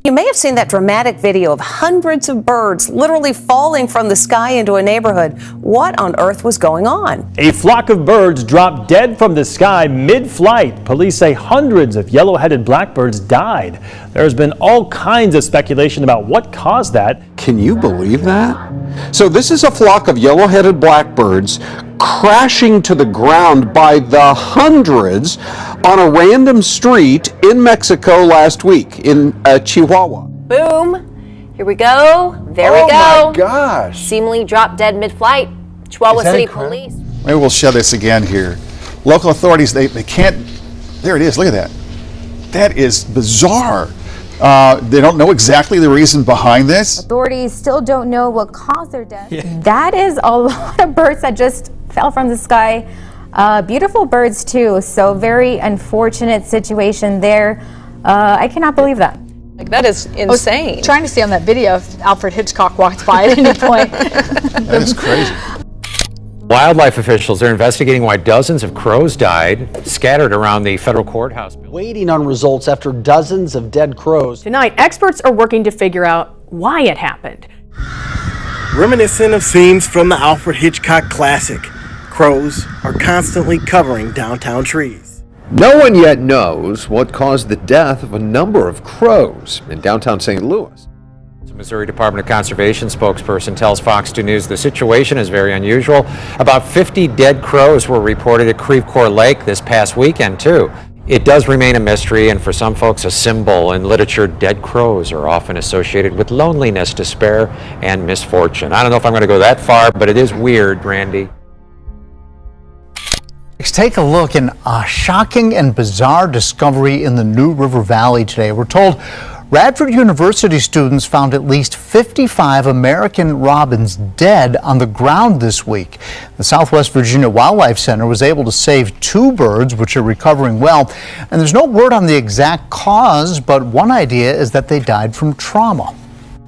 You may have seen that dramatic video of hundreds of birds literally falling from the sky into a neighborhood. What on earth was going on? A flock of birds dropped dead from the sky mid-flight. Police say hundreds of yellow-headed blackbirds died. There's been all kinds of speculation about what caused that. Can you believe that? So this is a flock of yellow-headed blackbirds crashing to the ground by the hundreds on a random street in Mexico last week in Chihuahua. Boom. Here we go. There we go. Oh my gosh. Seemingly dropped dead mid-flight. Chihuahua City Police. Maybe we'll show this again here. Local authorities, they can't, there it is, look at that. That is bizarre. They don't know exactly the reason behind this. Authorities still don't know what caused their death. Yeah. That is a lot of birds that just fell from the sky. Beautiful birds too, so very unfortunate situation there. I cannot believe that. Like, that is insane. I was trying to see on that video if Alfred Hitchcock walked by at any point. That is crazy. Wildlife officials are investigating why dozens of crows died, scattered around the federal courthouse. Waiting on results after dozens of dead crows. Tonight, experts are working to figure out why it happened. Reminiscent of scenes from the Alfred Hitchcock classic, crows are constantly covering downtown trees. No one yet knows what caused the death of a number of crows in downtown St. Louis. The Missouri Department of Conservation spokesperson tells Fox 2 News the situation is very unusual. About 50 dead crows were reported at Creve Coeur Lake this past weekend, too. It does remain a mystery, and for some folks, a symbol. In literature, dead crows are often associated with loneliness, despair, and misfortune. I don't know if I'm going to go that far, but it is weird, Randy. Let's take a look at a shocking and bizarre discovery in the New River Valley today. We're told Radford University students found at least 55 American robins dead on the ground this week. The Southwest Virginia Wildlife Center was able to save 2 birds, which are recovering well. And there's no word on the exact cause, but one idea is that they died from trauma.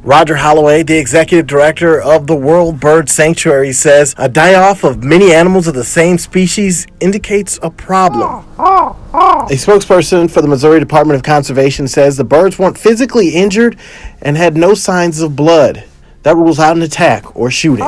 Roger Holloway, the executive director of the World Bird Sanctuary, says a die-off of many animals of the same species indicates a problem. A spokesperson for the Missouri Department of Conservation says the birds weren't physically injured and had no signs of blood. That rules out an attack or shooting.